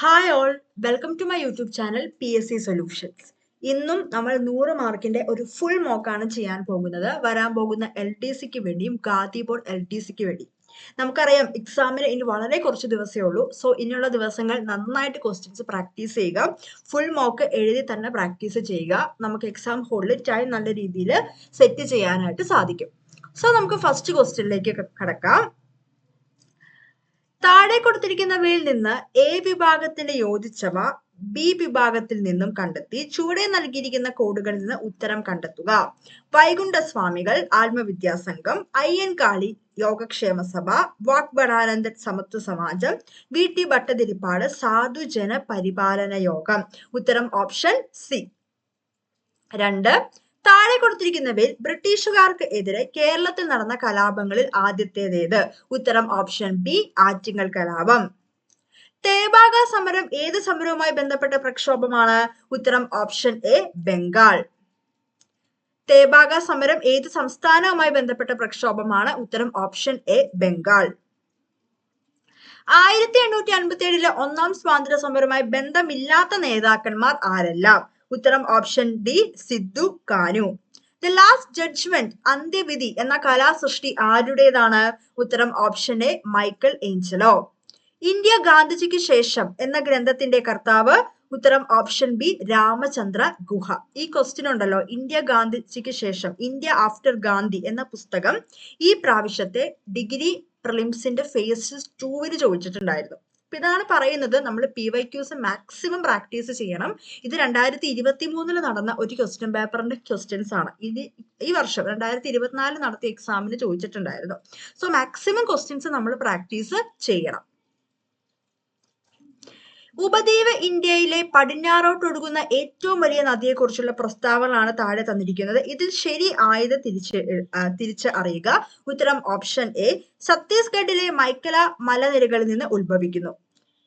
Hi all, welcome to my YouTube channel PSC solutions. ഇന്നും നമ്മൾ 100 മാർക്കിന്റെ ഒരു ഫുൾ മോക്കാണ് ചെയ്യാൻ പോകുന്നത്. വരാൻ പോകുന്ന LTCക്ക് വേണ്ടിയും ഗാന്ധി ബോർഡ് LTCക്ക് വേണ്ടി. നമുക്കറിയാം എക്സാമിന് ഇനി വളരെ കുറച്ച് ദിവസമേ ഉള്ളൂ. സോ ഇനിയുള്ള ദിവസങ്ങൾ നന്നായിട്ട് ക്വസ്റ്റ്യൻസ് പ്രാക്ടീസ് ചെയ്യുക. ഫുൾ മോക്ക് എഴുതി തന്നെ പ്രാക്ടീസ് ചെയ്യുക. നമുക്ക് എക്സാം ഹോളിൽ ടൈം നല്ല രീതിയിൽ സെറ്റ് ചെയ്യാനായിട്ട് സാധിക്കും. സോ നമുക്ക് ഫസ്റ്റ് ക്വസ്റ്റ്യനിലേക്ക് കടക്കാം. താഴെ കൊടുത്തിരിക്കുന്നവയിൽ നിന്ന് A വിഭാഗത്തിന് യോജിച്ചവ B വിഭാഗത്തിൽ നിന്നും കണ്ടെത്തി ചുവടെ നൽകിയിരിക്കുന്ന കോഡുകളിൽ നിന്ന് ഉത്തരം കണ്ടെത്തുക. വൈകുണ്ഠസ്വാമികൾ ആത്മവിദ്യാസംഘം, അയ്യൻകാളി യോഗക്ഷേമ സഭ, വാഗ്ബടാനന്ദൻ സമത്വ സമാജം, VT ഭട്ടതിരിപ്പാട് സാധുജന പരിപാലന യോഗം. ഉത്തരം ഓപ്ഷൻ സി. 2. താഴെ കൊടുത്തിരിക്കുന്നവയിൽ ബ്രിട്ടീഷുകാർക്ക് എതിരെ കേരളത്തിൽ നടന്ന കലാപങ്ങളിൽ ആദ്യത്തേതേത്? ഉത്തരം ഓപ്ഷൻ ബി, ആറ്റിങ്ങൽ കലാപം. തേബാഗ സമരം ഏത് സമരവുമായി ബന്ധപ്പെട്ട പ്രക്ഷോഭമാണ്? ഉത്തരം ഓപ്ഷൻ എ, ബംഗാൾ. തേബാഗ സമരം ഏത് സംസ്ഥാനവുമായി ബന്ധപ്പെട്ട പ്രക്ഷോഭമാണ്? ഉത്തരം ഓപ്ഷൻ എ, ബംഗാൾ. 1857 ഒന്നാം സ്വാതന്ത്ര്യ സമരവുമായി ബന്ധമില്ലാത്ത നേതാക്കന്മാർ ആരെല്ലാം? ഉത്തരം ഓപ്ഷൻ ഡി, സിദ്ധു കാനു. ദ ലാസ്റ്റ് ജഡ്ജ്മെന്റ് അന്ത്യവിധി എന്ന കലാസൃഷ്ടി ആരുടേതാണ്? ഉത്തരം option A, Michelangelo. India ഗാന്ധിജിക്ക് ശേഷം എന്ന ഗ്രന്ഥത്തിന്റെ കർത്താവ്? ഉത്തരം ഓപ്ഷൻ ബി, രാമചന്ദ്ര ഗുഹ. ഈ ക്വസ്റ്റ്യൻ ഉണ്ടല്ലോ, ഇന്ത്യ ഗാന്ധിജിക്ക് ശേഷം, ഇന്ത്യ ആഫ്റ്റർ ഗാന്ധി എന്ന പുസ്തകം ഈ പ്രാവശ്യത്തെ ഡിഗ്രി പ്രിലിംസിന്റെ ഫേസ് 2 ചോദിച്ചിട്ടുണ്ടായിരുന്നു. അപ്പൊ ഇതാണ് പറയുന്നത്, നമ്മൾ PYQs മാക്സിമം പ്രാക്ടീസ് ചെയ്യണം. ഇത് 2023 നടന്ന ഒരു ക്വസ്റ്റ്യൻ പേപ്പറിന്റെ ക്വസ്റ്റ്യൻസ് ആണ്. ഈ വർഷം 2024 നടത്തിയ എക്സാമിന് ചോദിച്ചിട്ടുണ്ടായിരുന്നു. സോ മാക്സിമം ക്വസ്റ്റ്യൻസ് നമ്മൾ പ്രാക്ടീസ് ചെയ്യണം. ഉപദ്വീപ ഇന്ത്യയിലെ പടിഞ്ഞാറോട്ടൊഴുകുന്ന ഏറ്റവും വലിയ നദിയെക്കുറിച്ചുള്ള പ്രസ്താവനകളാണ് താഴെ തന്നിരിക്കുന്നത്. ഇതിൽ ശരി ആയത് തിരിച്ച് അറിയുക. ഉത്തരം ഓപ്ഷൻ എ, ഛത്തീസ്ഗഡിലെ മൈക്കല മലനിരകളിൽ നിന്ന് ഉത്ഭവിക്കുന്നു.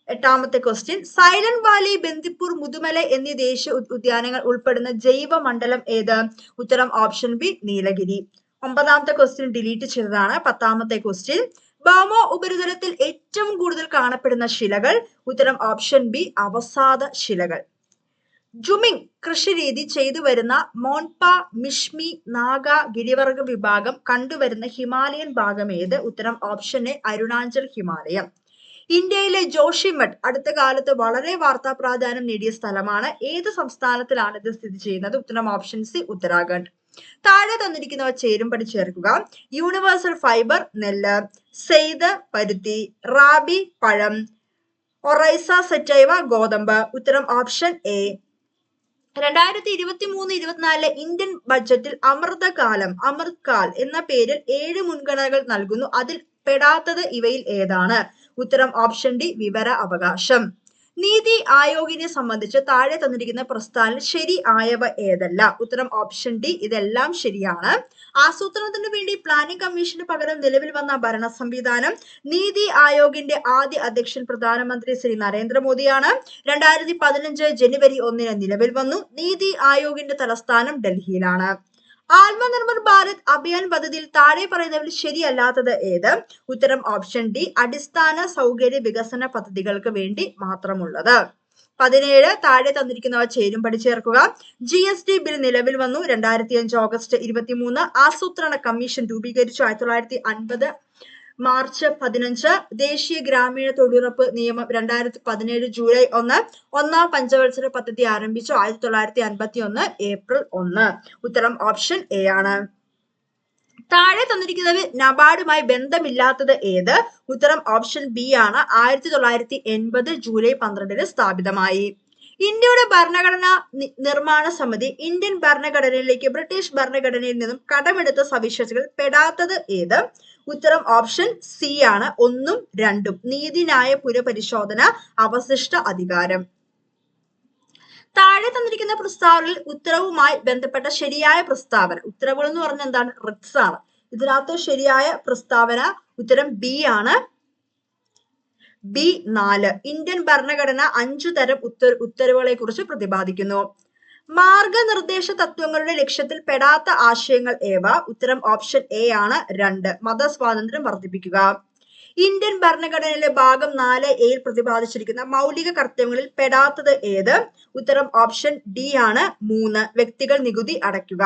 8ാമത്തെ question, silent valley, Bandipur, Mudumalai എന്നീ ദേശീയ ഉദ്യാനങ്ങൾ ഉൾപ്പെടുന്ന ജൈവ മണ്ഡലം ഏത്? ഉത്തരം ഓപ്ഷൻ ബി, നീലഗിരി. 9ാമത്തെ ക്വസ്റ്റ്യൻ ഡിലീറ്റ് ചെയ്തതാണ്. 10ാമത്തെ ക്വസ്റ്റ്യൻ, ഭൗമ ഉപരിതലത്തിൽ ഏറ്റവും കൂടുതൽ കാണപ്പെടുന്ന ശിലകൾ? ഉത്തരം ഓപ്ഷൻ ബി, അവസാദ ശിലകൾ. ജുമിങ് കൃഷിരീതി ചെയ്തു വരുന്ന മോൺപ, മിഷ്മി, നാഗ, ഗിരിവർഗ വിഭാഗം കണ്ടുവരുന്ന ഹിമാലയൻ ഭാഗം ഏത്? ഉത്തരം ഓപ്ഷൻ എ, അരുണാചൽ ഹിമാലയം. ഇന്ത്യയിലെ ജോഷിമഠ് അടുത്ത കാലത്ത് വളരെ വാർത്താ പ്രാധാന്യം നേടിയ സ്ഥലമാണ്. ഏത് സംസ്ഥാനത്തിലാണ് ഇത് സ്ഥിതി ചെയ്യുന്നത്? ഉത്തരം ഓപ്ഷൻ സി, ഉത്തരാഖണ്ഡ്. താഴെ തന്നിരിക്കുന്നവ ചേരുംപടി ചേർക്കുക. യൂണിവേഴ്സൽ ഫൈബർ നെല്ല്, സെയ്ത് പരുത്തി, റാബി പഴം, ഒറൈസ സെറ്റൈവ ഗോതമ്പ്. ഉത്തരം ഓപ്ഷൻ എ. 2023-24 ഇന്ത്യൻ ബഡ്ജറ്റിൽ അമൃത് കാൽ എന്ന പേരിൽ 7 മുൻഗണനകൾ നൽകുന്നു. അതിൽ പെടാത്തത് ഇവയിൽ ഏതാണ്? ഉത്തരം ഓപ്ഷൻ ഡി, വിവര അവകാശം. നീതി ആയോഗിനെ സംബന്ധിച്ച് താഴെ തന്നിരിക്കുന്ന പ്രസ്താവന ശരി ആയവ ഏതെല്ലാം? ഉത്തരം ഓപ്ഷൻ ഡി, ഇതെല്ലാം ശരിയാണ്. ആസൂത്രണത്തിന് വേണ്ടി പ്ലാനിംഗ് കമ്മീഷന് പകരം നിലവിൽ വന്ന ഭരണ സംവിധാനം? നീതി ആയോഗിന്റെ ആദ്യ അധ്യക്ഷൻ പ്രധാനമന്ത്രി ശ്രീ നരേന്ദ്രമോദിയാണ്. 2015 ജനുവരി 1 നിലവിൽ വന്നു. നീതി ആയോഗിന്റെ തലസ്ഥാനം ഡൽഹിയിലാണ്. ആത്മനിർഭർ ഭാരത് അഭിയാൻ പദ്ധതിയിൽ താഴെ പറയുന്നവരിൽ ശരിയല്ലാത്തത് ഏത്? ഉത്തരം ഓപ്ഷൻ ഡി, അടിസ്ഥാന സൗകര്യ വികസന പദ്ധതികൾക്ക് വേണ്ടി മാത്രമുള്ളത്. 17, താഴെ തന്നിരിക്കുന്നവ ചേരുംപടി ചേർക്കുക. GST ബിൽ നിലവിൽ വന്നു 2005 ഓഗസ്റ്റ് 23. ആസൂത്രണ കമ്മീഷൻ രൂപീകരിച്ചു 1950 മാർച്ച് 15. ദേശീയ ഗ്രാമീണ തൊഴിലുറപ്പ് നിയമം 2017 ജൂലൈ 1. ഒന്നാം പഞ്ചവത്സര പദ്ധതി ആരംഭിച്ചു 1951 ഏപ്രിൽ 1. ഉത്തരം ഓപ്ഷൻ എ ആണ്. താഴെ തന്നിരിക്കുന്നവർ നബാർഡുമായി ബന്ധമില്ലാത്തത് ഏത്? ഉത്തരം ഓപ്ഷൻ ബി ആണ്. 1980 ജൂലൈ 12 സ്ഥാപിതമായി. ഇന്ത്യയുടെ ഭരണഘടനാ നിർമ്മാണ സമിതി ഇന്ത്യൻ ഭരണഘടനയിലേക്ക് ബ്രിട്ടീഷ് ഭരണഘടനയിൽ നിന്നും കടമെടുത്ത സവിശേഷതകൾ പെടാത്തത് ഏത്? ഉത്തരം ഓപ്ഷൻ സി ആണ്. 1ഉം 2ഉം. നീതിന്യായ പുനഃപരിശോധന, അവശിഷ്ട അധികാരം. താഴെ തന്നിരിക്കുന്ന പ്രസ്താവനയിൽ ഉത്തരവുമായി ബന്ധപ്പെട്ട ശരിയായ പ്രസ്താവന, ഉത്തരവുകൾ എന്ന് പറഞ്ഞാൽ എന്താണ്? റിട്സ് ആണ്. ഇതിനകത്ത് ശരിയായ പ്രസ്താവന ഉത്തരം ബി ആണ്. ബി 4. ഇന്ത്യൻ ഭരണഘടന 5 തരം ഉത്തരവുകളെ കുറിച്ച് പ്രതിപാദിക്കുന്നു. മാർഗനിർദ്ദേശ തത്വങ്ങളുടെ ലക്ഷ്യത്തിൽ പെടാത്ത ആശയങ്ങൾ ഏവ? ഉത്തരം ഓപ്ഷൻ എ ആണ്. 2. മതസ്വാതന്ത്ര്യം വർദ്ധിപ്പിക്കുക. ഇന്ത്യൻ ഭരണഘടനയിലെ ഭാഗം 4A പ്രതിപാദിച്ചിരിക്കുന്ന മൗലിക കർത്തവ്യങ്ങളിൽ പെടാത്തത് ഏത്? ഉത്തരം ഓപ്ഷൻ ഡി ആണ് 3, വ്യക്തികൾ നികുതി അടയ്ക്കുക.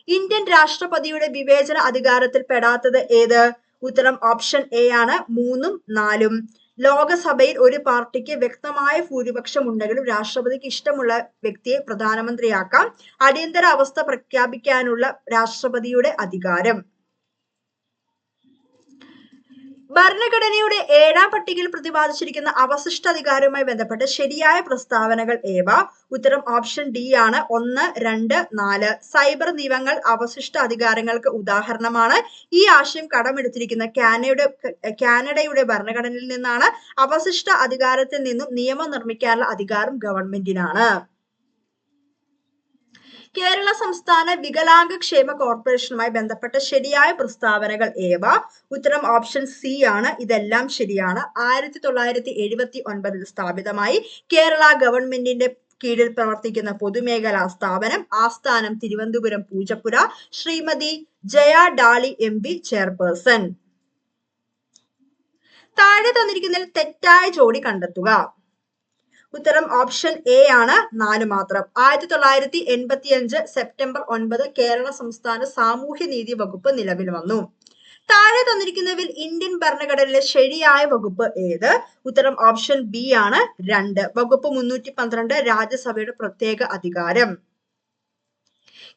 ഇന്ത്യൻ രാഷ്ട്രപതിയുടെ വിവേചന അധികാരത്തിൽ പെടാത്തത് ഏത്? ഉത്തരം ഓപ്ഷൻ എ ആണ് 3ഉം 4ഉം. ലോകസഭയിൽ ഒരു പാർട്ടിക്ക് വ്യക്തമായ ഭൂരിപക്ഷം ഉണ്ടെങ്കിലും രാഷ്ട്രപതിക്ക് ഇഷ്ടമുള്ള വ്യക്തിയെ പ്രധാനമന്ത്രിയാക്കാം. അടിയന്തര അവസ്ഥ പ്രഖ്യാപിക്കാനുള്ള രാഷ്ട്രപതിയുടെ അധികാരം. ഭരണഘടനയുടെ 7ാം പട്ടികയിൽ പ്രതിപാദിച്ചിരിക്കുന്ന അവശിഷ്ടാധികാരവുമായി ബന്ധപ്പെട്ട് ശരിയായ പ്രസ്താവനകൾ ഏവ? ഉത്തരം ഓപ്ഷൻ ഡി ആണ് 1, 2, 4. സൈബർ നിയമങ്ങൾ അവശിഷ്ട അധികാരങ്ങൾക്ക് ഉദാഹരണമാണ്. ഈ ആശയം കടമെടുത്തിരിക്കുന്ന കാനഡയുടെ ഭരണഘടനയിൽ നിന്നാണ്. അവശിഷ്ട അധികാരത്തിൽ നിന്നും നിയമം നിർമ്മിക്കാനുള്ള അധികാരം ഗവൺമെന്റിനാണ്. കേരള സംസ്ഥാന വികലാംഗ ക്ഷേമ കോർപ്പറേഷനുമായി ബന്ധപ്പെട്ട ശരിയായ പ്രസ്താവനകൾ ഏവ? ഉത്തരം ഓപ്ഷൻ സി ആണ്. ഇതെല്ലാം ശരിയാണ്. 1979 സ്ഥാപിതമായി. കേരള ഗവൺമെന്റിന്റെ കീഴിൽ പ്രവർത്തിക്കുന്ന പൊതുമേഖലാ സ്ഥാപനം. ആസ്ഥാനം തിരുവനന്തപുരം പൂജപ്പുര. Shrimati Jaya Dally MP chairperson. താഴെ തന്നിരിക്കുന്നതിൽ തെറ്റായ ജോഡി കണ്ടെത്തുക. ഉത്തരം ഓപ്ഷൻ എ ആണ് 4 മാത്രം. 1985 സെപ്റ്റംബർ 9 കേരള സംസ്ഥാന സാമൂഹ്യനീതി വകുപ്പ് നിലവിൽ വന്നു. താഴെ തന്നിരിക്കുന്നതിൽ ഇന്ത്യൻ ഭരണഘടനയിലെ ശരിയായ വകുപ്പ് ഏത്? ഉത്തരം ഓപ്ഷൻ ബി ആണ് 2, വകുപ്പ് 312 രാജ്യസഭയുടെ പ്രത്യേക അധികാരം.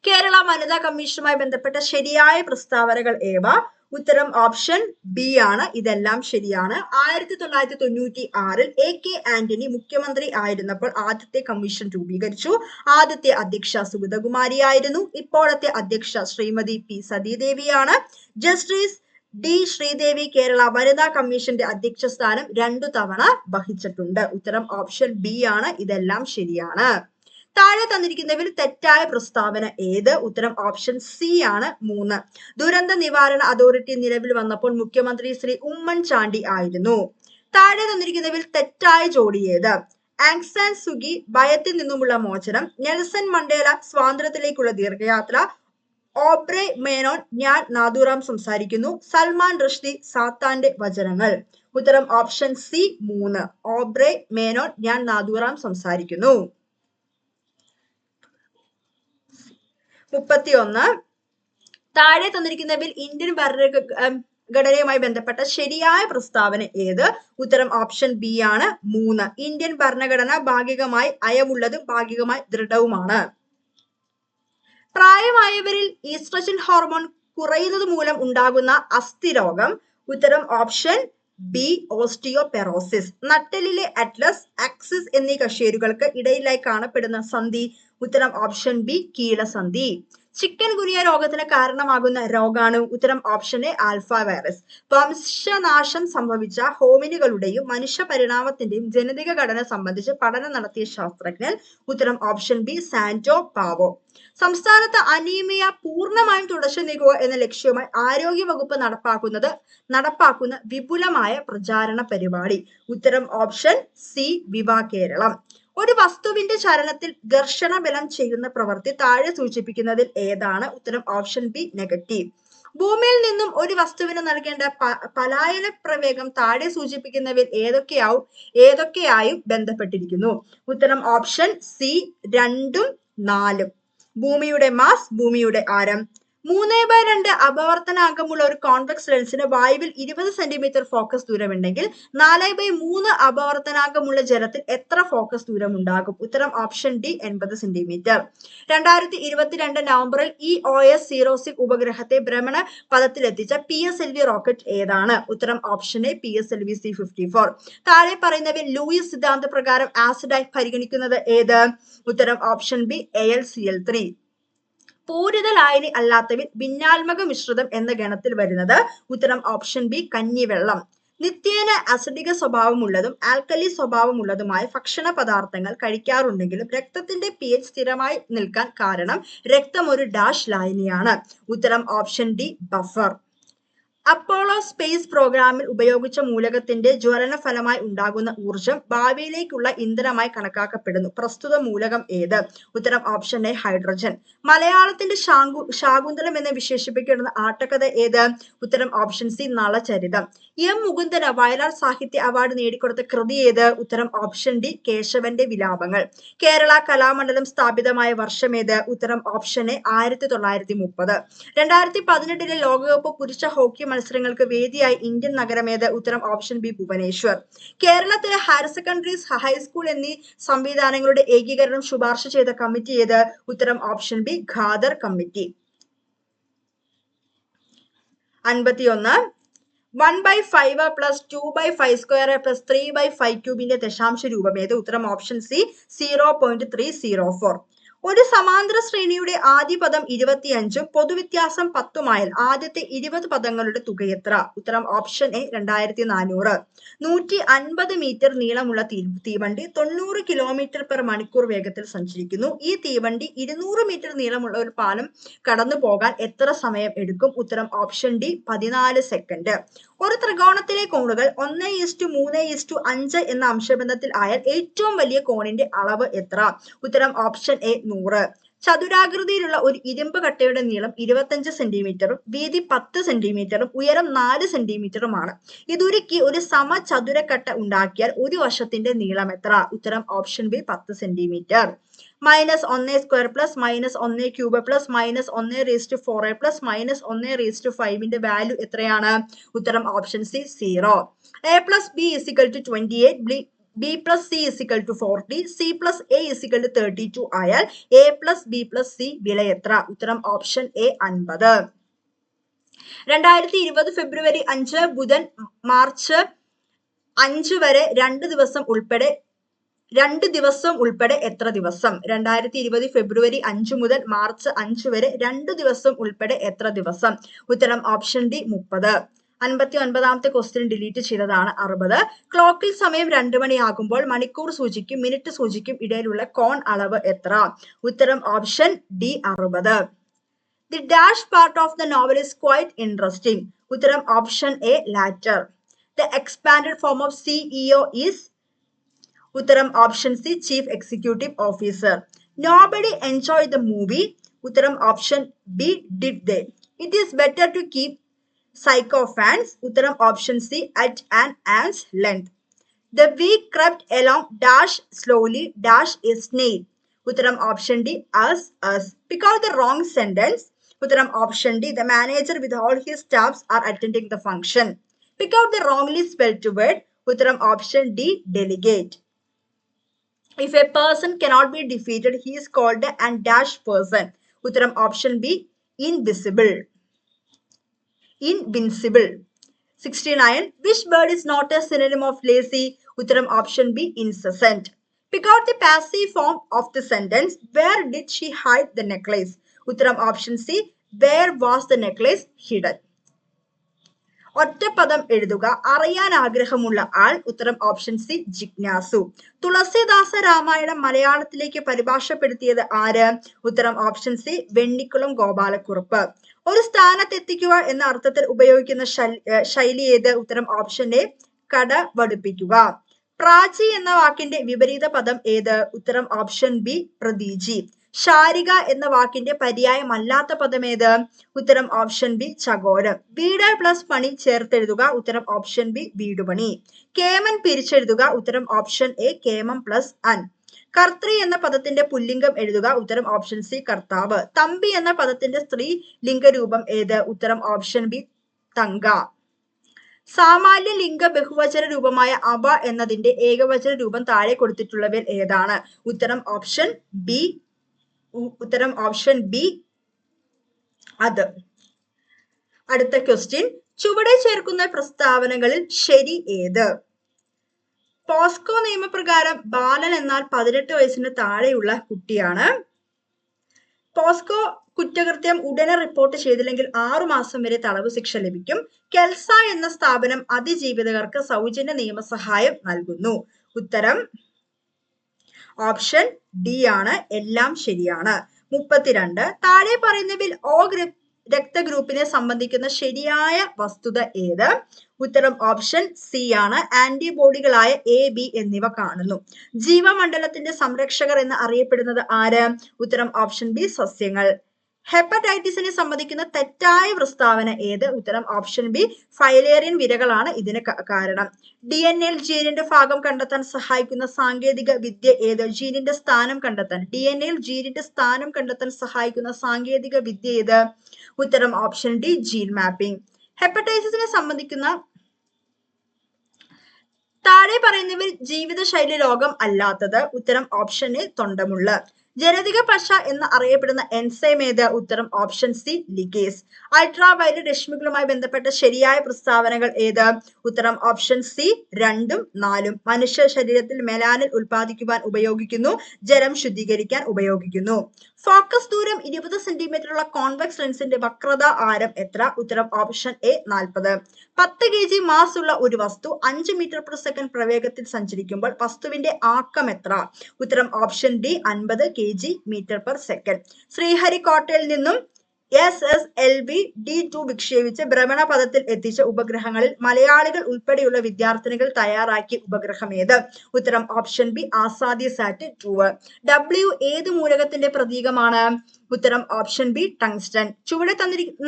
കേരള വനിതാ കമ്മീഷനുമായി ബന്ധപ്പെട്ട ശരിയായ പ്രസ്താവനകൾ ഏവ? ഉത്തരം ഓപ്ഷൻ ബി ആണ്. ഇതെല്ലാം ശരിയാണ്. 1996 AK ആന്റണി മുഖ്യമന്ത്രി ആയിരുന്നപ്പോൾ ആദ്യത്തെ കമ്മീഷൻ രൂപീകരിച്ചു. ആദ്യത്തെ അധ്യക്ഷ സുഗതകുമാരിയായിരുന്നു. ഇപ്പോഴത്തെ അധ്യക്ഷ ശ്രീമതി P സതീദേവിയാണ്. ജസ്റ്റിസ് D ശ്രീദേവി കേരള വനിതാ കമ്മീഷന്റെ അധ്യക്ഷ സ്ഥാനം 2 തവണ വഹിച്ചിട്ടുണ്ട്. ഉത്തരം ഓപ്ഷൻ ബി ആണ്. ഇതെല്ലാം ശരിയാണ്. താഴെ തന്നിരിക്കുന്നതിൽ തെറ്റായ പ്രസ്താവന ഏത്? ഉത്തരം ഓപ്ഷൻ സി ആണ് 3. ദുരന്ത നിവാരണ അതോറിറ്റി നിലവിൽ വന്നപ്പോൾ മുഖ്യമന്ത്രി ശ്രീ ഉമ്മൻചാണ്ടി ആയിരുന്നു. താഴെ തന്നിരിക്കുന്നതിൽ തെറ്റായ ജോഡി ഏത്? ആങ് സാൻ സുകി ഭയത്തിൽ നിന്നുമുള്ള മോചനം. നെൽസൺ മണ്ടേല സ്വാതന്ത്ര്യത്തിലേക്കുള്ള ദീർഘയാത്ര. ഓബ്രെ മേനോൻ ഞാൻ നാഥുറാം സംസാരിക്കുന്നു. സൽമാൻ റുഷ്ദി സാത്താന്റെ വചനങ്ങൾ. ഉത്തരം ഓപ്ഷൻ സി 3, ഓബ്രെ മേനോൻ ഞാൻ നാഥുറാം സംസാരിക്കുന്നു. 31. താഴെ തന്നിരിക്കുന്നതിൽ ഇന്ത്യൻ ഭരണഘടനയുമായി ബന്ധപ്പെട്ട ശരിയായ പ്രസ്താവന ഏത്? ഉത്തരം ഓപ്ഷൻ ബി ആണ് 3. ഇന്ത്യൻ ഭരണഘടന ഭാഗികമായി അയവുള്ളതും ഭാഗികമായി ദൃഢവുമാണ്. പ്രായമായവരിൽ ഈസ്ട്രജൻ ഹോർമോൺ കുറയുന്നത് മൂലം ഉണ്ടാകുന്ന അസ്ഥിരോഗം. ഉത്തരം ഓപ്ഷൻ ബി ഓസ്റ്റിയോപെറോസിസ്. നട്ടെല്ലിലെ അറ്റ്ലസ്, ആക്സിസ് എന്നീ കശേരുകൾക്ക് ഇടയിലായി കാണപ്പെടുന്ന സന്ധി. ഉത്തരം ഓപ്ഷൻ ബി കീലസന്ധി. ചിക്കൻ ഗുനിയ രോഗത്തിന് കാരണമാകുന്ന രോഗാണു. ഉത്തരം ഓപ്ഷൻ എ ആൽഫ വൈറസ്. വംശനാശം സംഭവിച്ച ഹോമിനുകളുടെയും മനുഷ്യ പരിണാമത്തിന്റെയും ജനിതക ഘടന സംബന്ധിച്ച് പഠനം നടത്തിയ ശാസ്ത്രജ്ഞൻ. ഉത്തരം ഓപ്ഷൻ ബി സാന്റോ പാവോ. സംസ്ഥാനത്ത് അനീമിയ പൂർണ്ണമായും തുടച്ചു നീക്കുക എന്ന ലക്ഷ്യവുമായി ആരോഗ്യ വകുപ്പ് നടപ്പാക്കുന്ന വിപുലമായ പ്രചാരണ പരിപാടി. ഉത്തരം ഓപ്ഷൻ സി വിവാ കേരളം. ഒരു വസ്തുവിന്റെ ചലനത്തിൽ ഘർഷണ ബലം ചെയ്യുന്ന പ്രവൃത്തി താഴെ സൂചിപ്പിക്കുന്നതിൽ ഏതാണ്? ഉത്തരം ഓപ്ഷൻ ബി നെഗറ്റീവ്. ഭൂമിയിൽ നിന്നും ഒരു വസ്തുവിന് നൽകേണ്ട പലായന പ്രവേഗം താഴെ സൂചിപ്പിക്കുന്നവയിൽ ഏതൊക്കെയായും ബന്ധപ്പെട്ടിരിക്കുന്നു? ഉത്തരം ഓപ്ഷൻ സി 2ഉം 4ഉം. ഭൂമിയുടെ മാസ്, ഭൂമിയുടെ ആരം. 3/2 അപവർത്തനാങ്കമുള്ള ഒരു കോൺവെക്സ് ലെൻസിന് വായുവിൽ 20 സെന്റിമീറ്റർ ഫോക്കസ് ദൂരമുണ്ടെങ്കിൽ 4/3 അപവർത്തനാങ്കമുള്ള ജലത്തിൽ എത്ര ഫോക്കസ് ദൂരം ഉണ്ടാകും? ഉത്തരം ഓപ്ഷൻ ഡി 80 സെന്റിമീറ്റർ. 2022 നവംബറിൽ EOS 06 ഉപഗ്രഹത്തെ ഭ്രമണ പഥത്തിലെത്തിച്ച PSLV റോക്കറ്റ് ഏതാണ്? ഉത്തരം ഓപ്ഷൻ എ PSLV C-54. താഴെ പറയുന്നവയിൽ ലൂയിസ് സിദ്ധാന്ത പ്രകാരം ആസിഡായി പരിഗണിക്കുന്നത് ഏത്? ഉത്തരം ഓപ്ഷൻ ബി AlCl3. പൂരിത ലായനി അല്ലാത്തവയിൽ ഭിന്നാത്മക മിശ്രിതം എന്ന ഗണത്തിൽ വരുന്നത്. ഉത്തരം ഓപ്ഷൻ ബി കഞ്ഞിവെള്ളം. നിത്യേന അസിഡിക സ്വഭാവമുള്ളതും ആൽക്കലി സ്വഭാവമുള്ളതുമായ ഭക്ഷണ പദാർത്ഥങ്ങൾ കഴിക്കാറുണ്ടെങ്കിലും രക്തത്തിന്റെ pH സ്ഥിരമായി നിൽക്കാൻ കാരണം രക്തം ഒരു ഡാഷ് ലായനിയാണ്. ഉത്തരം option D buffer. Apollo space പ്രോഗ്രാമിൽ ഉപയോഗിച്ച മൂലകത്തിന്റെ ജ്വലന ഫലമായി ഉണ്ടാകുന്ന ഊർജം ഭാവിയിലേക്കുള്ള ഇന്ധനമായി കണക്കാക്കപ്പെടുന്നു. പ്രസ്തുത മൂലകം ഏത്? ഉത്തരം ഓപ്ഷൻ എ ഹൈഡ്രജൻ. മലയാളത്തിന്റെ ശാകുന്തളം എന്ന് വിശേഷിപ്പിക്കുന്ന ആട്ടക്കഥ ഏത്? ഉത്തരം option C Nalacharitham. M Mukundan Vayalar സാഹിത്യ അവാർഡ് നേടിക്കൊടുത്ത കൃതി ഏത്? ഉത്തരം ഓപ്ഷൻ ഡി കേശവന്റെ വിലാപങ്ങൾ. കേരള കലാമണ്ഡലം സ്ഥാപിതമായ വർഷമേത്? ഉത്തരം ഓപ്ഷൻ എ 1930. 2018 ലോകകപ്പ് പുരുഷ ഹോക്കി മത്സരങ്ങൾക്ക് വേദിയായി ഇന്ത്യൻ നഗരമേത്? ഉത്തരം ഓപ്ഷൻ ബി ഭുവനേശ്വർ. കേരളത്തിലെ ഹയർ സെക്കൻഡറി ഹൈസ്കൂൾ എന്നീ സംവിധാനങ്ങളുടെ ഏകീകരണം ശുപാർശ ചെയ്ത കമ്മിറ്റി ഏത്? ഉത്തരം option B Khader committee. 51 1/5 plus 2/5² plus 3/5³ ദശാംശ രൂപമേത്? ഉത്തരം ഓപ്ഷൻ സി 0.304. ഒരു സമാന്തര ശ്രേണിയുടെ ആദ്യ പദം 25 പൊതുവ്യത്യാസം 10 ആദ്യത്തെ 20 പദങ്ങളുടെ തുകയെത്ര? ഉത്തരം ഓപ്ഷൻ എ 2400. 150 മീറ്റർ നീളമുള്ള തീവണ്ടി 90 km/മണിക്കൂർ വേഗത്തിൽ സഞ്ചരിക്കുന്നു. ഈ തീവണ്ടി 200 മീറ്റർ നീളമുള്ള ഒരു പാലം കടന്നു പോകാൻ എത്ര സമയം എടുക്കും? ഉത്തരം ഓപ്ഷൻ ഡി 14 സെക്കൻഡ്. ഒരു ത്രികോണത്തിലെ കോണുകൾ 1:3:5 എന്ന അംശബന്ധത്തിൽ ആയാൽ ഏറ്റവും വലിയ കോണിന്റെ അളവ് എത്ര? ഉത്തരം ഓപ്ഷൻ എ 100. ചതുരാകൃതിയിലുള്ള ഒരു ഇരുമ്പ് കട്ടയുടെ നീളം 25 സെന്റിമീറ്ററും വീതി 10 സെന്റിമീറ്ററും ഉയരം 4 സെന്റിമീറ്ററുമാണ്. ഇതുരുക്കി ഒരു സമചതുരക്കട്ട ഉണ്ടാക്കിയാൽ ഒരു വശത്തിന്റെ നീളം എത്ര? ഉത്തരം option B 10 centimetre. -1² plus -1³ plus -1⁴ plus -1⁵ value എത്രയാണ്? ഉത്തരം option C 0. a plus B = 28, b plus C = 40, c plus a = 32 ആയാൽ a plus B plus C വില എത്ര? ഉത്തരം ഓപ്ഷൻ എ 50. 2020 ഫെബ്രുവരി 5 ബുധൻ മാർച്ച് 5 വരെ 2 ദിവസം ഉൾപ്പെടെ എത്ര ദിവസം? 2020 ഫെബ്രുവരി 5 മുതൽ മാർച്ച് 5 വരെ 2 ദിവസം ഉൾപ്പെടെ എത്ര ദിവസം? ഉത്തരം ഓപ്ഷൻ ഡി 30. 59ാമത്തെ ക്വസ്റ്റ്യൻ ഡിലീറ്റ് ചെയ്തതാണ്. 60. ക്ലോക്കിൽ സമയം 2 മണിയാകുമ്പോൾ മണിക്കൂർ സൂചിക്കും മിനിറ്റ് സൂചിക്കും ഇടയിലുള്ള കോൺ അളവ് എത്ര? ഉത്തരം option D 60. The dash part of the novel is quite interesting. ഉത്തരം option A latter. The expanded form of CEO is? ഉത്തരം option C chief executive officer. Nobody enjoyed the movie. ഉത്തരം option B did they. It is better to keep sycophants. ഉത്തരം option C at an arm's length. The week crept along dash slowly dash a snail. ഉത്തരം option D us. Pick out the wrong sentence. ഉത്തരം option D the manager with all his staffs are attending the function. Pick out the wrongly spelled word. ഉത്തരം option D delegate. If a person cannot be defeated, he is called an dash person. ഉത്തരം option B invincible. 69. Which bird is not a synonym of lazy? ഉത്തരം option B incessant. Pick out the passive form of the sentence. Where did she hide the necklace? ഉത്തരം option C where was the necklace hidden. ഒറ്റപ്പദം എഴുതുക. അറിയാൻ ആഗ്രഹമുള്ള ആൾ. ഉത്തരം option C ജിജ്ഞാസു. Tulsidas Ramayanam മലയാളത്തിലേക്ക് പരിഭാഷപ്പെടുത്തിയത് ആര്? ഉത്തരം option C Vennikulam Gopala Kurup. ഒരു സ്ഥാനത്തെത്തിക്കുക എന്ന അർത്ഥത്തിൽ ഉപയോഗിക്കുന്ന ശൈലി ഏത്? ഉത്തരം ഓപ്ഷൻ എ കടവടുപ്പിക്കുക. പ്രാചി എന്ന വാക്കിന്റെ വിപരീത പദം ഏത്? ഉത്തരം ഓപ്ഷൻ ബി പ്രതീജി. ശാരിക എന്ന വാക്കിന്റെ പര്യായമല്ലാത്ത പദം ഏത്? ഉത്തരം ഓപ്ഷൻ ബി ചകോരം. വീട് പ്ലസ് പണി ചേർത്തെഴുതുക. ഉത്തരം ഓപ്ഷൻ ബി വീടുപണി. കേമൻ പിരിച്ചെഴുതുക. ഉത്തരം ഓപ്ഷൻ എ കേമം പ്ലസ് അൻ. കർത്തൃ എന്ന പദത്തിന്റെ പുല്ലിംഗം എഴുതുക. ഉത്തരം ഓപ്ഷൻ സി കർത്താവ്. തമ്പി എന്ന പദത്തിന്റെ സ്ത്രീ ലിംഗരൂപം ഏത്? ഉത്തരം ഓപ്ഷൻ ബി തങ്ക. സാമാന്യ ലിംഗ ബഹുവചന രൂപമായ അവ എന്നതിന്റെ ഏകവചന രൂപം താഴെ കൊടുത്തിട്ടുള്ളവയിൽ ഏതാണ്? ഉത്തരം ഓപ്ഷൻ ബി അത്. അടുത്ത ക്വസ്റ്റ്യൻ. ചുവടെ ചേർക്കുന്ന പ്രസ്താവനകളിൽ ശരി ഏത്? പോസ്കോ നിയമപ്രകാരം ബാലൻ എന്നാൽ 18 വയസ്സിന് താഴെയുള്ള കുട്ടിയാണ്. പോസ്കോ കുറ്റകൃത്യം ഉടനെ റിപ്പോർട്ട് ചെയ്തില്ലെങ്കിൽ 6 മാസം വരെ തടവ് ശിക്ഷ ലഭിക്കും. കെൽസ എന്ന സ്ഥാപനം അതിജീവിതകർക്ക് സൗജന്യ നിയമസഹായം നൽകുന്നു. ഉത്തരം ഓപ്ഷൻ ഡി ആണ്. എല്ലാം ശരിയാണ്. 32. താഴെ പറയുന്നവയിൽ O രക്തഗ്രൂപ്പിനെ സംബന്ധിക്കുന്ന ശരിയായ വസ്തുത ഏത്? ഉത്തരം ഓപ്ഷൻ സി ആണ്. ആന്റിബോഡികളായ എ ബി എന്നിവ കാണുന്നു. ജീവമണ്ഡലത്തിന്റെ സംരക്ഷകർ എന്ന് അറിയപ്പെടുന്നത് ആര്? ഉത്തരം ഓപ്ഷൻ ബി സസ്യങ്ങൾ. ഹെപ്പറ്റൈറ്റിസിനെ സംബന്ധിക്കുന്ന തെറ്റായ പ്രസ്താവന ഏത്? ഉത്തരം ഓപ്ഷൻ ബി, ഫൈലേറിയൻ വിരകളാണ് ഇതിന് കാരണം. DNA ജീനിന്റെ ഭാഗം കണ്ടെത്താൻ സഹായിക്കുന്ന സാങ്കേതിക വിദ്യ ഏത്? ജീനിന്റെ സ്ഥാനം കണ്ടെത്താൻ DNA ജീനിന്റെ സ്ഥാനം കണ്ടെത്താൻ സഹായിക്കുന്ന സാങ്കേതിക വിദ്യ ഏത്? ഉത്തരം ഓപ്ഷൻ ഡി, ജീൻ മാപ്പിംഗ്. ഹെപ്പറ്റൈറ്റിസിനെ സംബന്ധിക്കുന്ന താഴെ പറയുന്നവർ ജീവിതശൈലി രോഗം അല്ലാത്തത്? ഉത്തരം ഓപ്ഷൻ എ, തൊണ്ടമുള്ള. ജനിതക പശ എന്ന് അറിയപ്പെടുന്ന എൻസൈം ഏത്? ഉത്തരം ഓപ്ഷൻ സി, ലിഗേസ്. അൾട്രാവയലറ്റ് രശ്മികളുമായി ബന്ധപ്പെട്ട ശരിയായ പ്രസ്താവനകൾ ഏത്? ഉത്തരം ഓപ്ഷൻ സി, 2ഉം 4ഉം. മനുഷ്യ ശരീരത്തിൽ മെലാനിൻ ഉൽപ്പാദിക്കുവാൻ ഉപയോഗിക്കുന്നു, ജലം ശുദ്ധീകരിക്കാൻ ഉപയോഗിക്കുന്നു. ഫോക്കസ് ദൂരം 20 സെന്റിമീറ്ററുള്ള കോൺവെക്സ് ലെൻസിന്റെ വക്രത ആരം എത്ര? ഉത്തരം ഓപ്ഷൻ എ, 40. 10 kg മാസ് ഉള്ള ഒരു വസ്തു 5 മീറ്റർ പെർ സെക്കൻഡ് പ്രവേഗത്തിൽ സഞ്ചരിക്കുമ്പോൾ വസ്തുവിന്റെ ആക്കം എത്ര? ഉത്തരം option D, 50 kg metre per second. ശ്രീഹരിക്കോട്ടയിൽ നിന്നും SSLV-D2 വിക്ഷേപിച്ച് ഭ്രമണപഥത്തിൽ എത്തിച്ച ഉപഗ്രഹങ്ങളിൽ മലയാളികൾ ഉൾപ്പെടെയുള്ള വിദ്യാർത്ഥിനികൾ തയ്യാറാക്കിയ ഉപഗ്രഹം ഏത്? ഉത്തരം ഓപ്ഷൻ ബി, ആസാദ്യസാറ്റ് 2. W ഏത് മൂലകത്തിന്റെ പ്രതീകമാണ്? ഉത്തരം ഓപ്ഷൻ ബി, ടങ്സ്റ്റൺ. ചുവടെ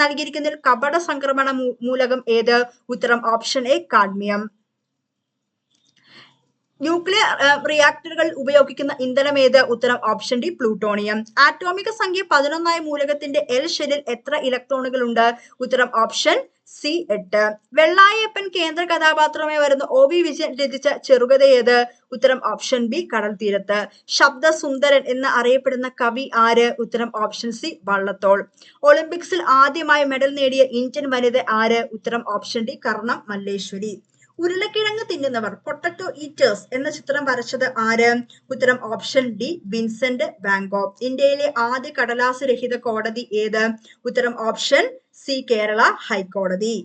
നൽകിയിരിക്കുന്നതിൽ കപട സംക്രമണ മൂലകം ഏത്? ഉത്തരം ഓപ്ഷൻ എ, കാഡ്മിയം. ന്യൂക്ലിയർ റിയാക്ടറുകളിൽ ഉപയോഗിക്കുന്ന ഇന്ധനം ഏത്? ഉത്തരം ഓപ്ഷൻ ഡി, പ്ലൂട്ടോണിയം. ആറ്റോമിക സംഖ്യ 11 മൂലകത്തിന്റെ L ഷെല്ലിൽ എത്ര ഇലക്ട്രോണുകൾ ഉണ്ട്? ഉത്തരം ഓപ്ഷൻ സി, 8. വെള്ളായപ്പൻ കേന്ദ്ര കഥാപാത്രമായി വരുന്ന OV വിജയൻ രചിച്ച ചെറുകഥ ഏത്? ഉത്തരം ഓപ്ഷൻ ബി, കടൽ തീരത്ത്. ശബ്ദസുന്ദരൻ എന്ന് അറിയപ്പെടുന്ന കവി ആര്? ഉത്തരം ഓപ്ഷൻ സി, വള്ളത്തോൾ. ഒളിമ്പിക്സിൽ ആദ്യമായി മെഡൽ നേടിയ ഇന്ത്യൻ വനിത ആര്? ഉത്തരം ഓപ്ഷൻ ഡി, കർണം മല്ലേശ്വരി. ഉരുളക്കിഴങ്ങ് തിന്നുന്നവർ, പൊട്ടറ്റോ ഈറ്റേഴ്സ് എന്ന ചിത്രം വരച്ചത് ആര്? ഉത്തരം option D, Vincent van Gogh. ഇന്ത്യയിലെ ആദ്യ കടലാസ് രഹിത കോടതി ഏത്? ഉത്തരം ഓപ്ഷൻ സി, കേരള ഹൈക്കോടതി.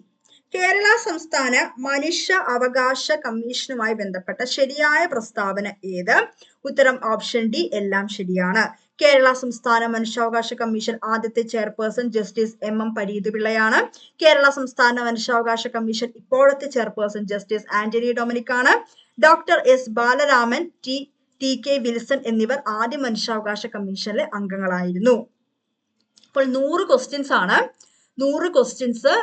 കേരള സംസ്ഥാന മനുഷ്യ അവകാശ കമ്മീഷനുമായി ബന്ധപ്പെട്ട ശരിയായ പ്രസ്താവന ഏത്? ഉത്തരം ഓപ്ഷൻ ഡി, എല്ലാം ശരിയാണ്. കേരള സംസ്ഥാന മനുഷ്യാവകാശ കമ്മീഷൻ ആദ്യത്തെ ചെയർപേഴ്സൺ ജസ്റ്റിസ് MM പരീതുപിള്ളയാണ്. കേരള സംസ്ഥാന മനുഷ്യാവകാശ കമ്മീഷൻ ഇപ്പോഴത്തെ ചെയർപേഴ്സൺ ജസ്റ്റിസ് ആന്റണി ഡൊമിനിക് ആണ്. Doctor S Balaraman, TK Wilson എന്നിവർ ആദ്യ മനുഷ്യാവകാശ കമ്മീഷനിലെ അംഗങ്ങളായിരുന്നു. അപ്പോൾ 100 ക്വസ്റ്റ്യൻസ് ആണ്. 100 ക്വസ്റ്റ്യൻസ്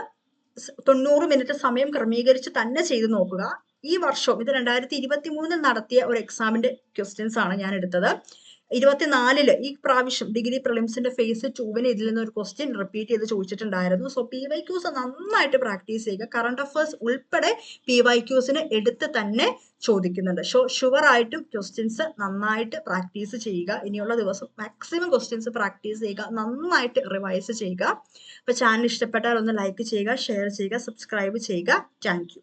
90 മിനിറ്റ് സമയം ക്രമീകരിച്ച് തന്നെ ചെയ്തു നോക്കുക. ഈ വർഷം ഇത് 2023 നടത്തിയ ഒരു എക്സാമിന്റെ ക്വസ്റ്റ്യൻസ് ആണ് ഞാൻ എടുത്തത്. 24 ഈ പ്രാവശ്യം ഡിഗ്രി പ്രിലിംസിന്റെ ഫേസ് 2 ഇതിൽ നിന്ന് ഒരു ക്വസ്റ്റ്യൻ റിപ്പീറ്റ് ചെയ്ത് ചോദിച്ചിട്ടുണ്ടായിരുന്നു. സോ PYQs നന്നായിട്ട് പ്രാക്ടീസ് ചെയ്യുക. കറണ്ട് അഫയേഴ്സ് ഉൾപ്പെടെ PYQസിന് എടുത്ത് തന്നെ ചോദിക്കുന്നുണ്ട്. സോ ഷുവർ ആയിട്ടും ക്വസ്റ്റ്യൻസ് നന്നായിട്ട് പ്രാക്ടീസ് ചെയ്യുക. ഇനിയുള്ള ദിവസം മാക്സിമം ക്വസ്റ്റ്യൻസ് പ്രാക്ടീസ് ചെയ്യുക, നന്നായിട്ട് റിവൈസ് ചെയ്യുക. അപ്പൊ ചാനൽ ഇഷ്ടപ്പെട്ടാൽ ഒന്ന് ലൈക്ക് ചെയ്യുക, ഷെയർ ചെയ്യുക, സബ്സ്ക്രൈബ് ചെയ്യുക. Thank you.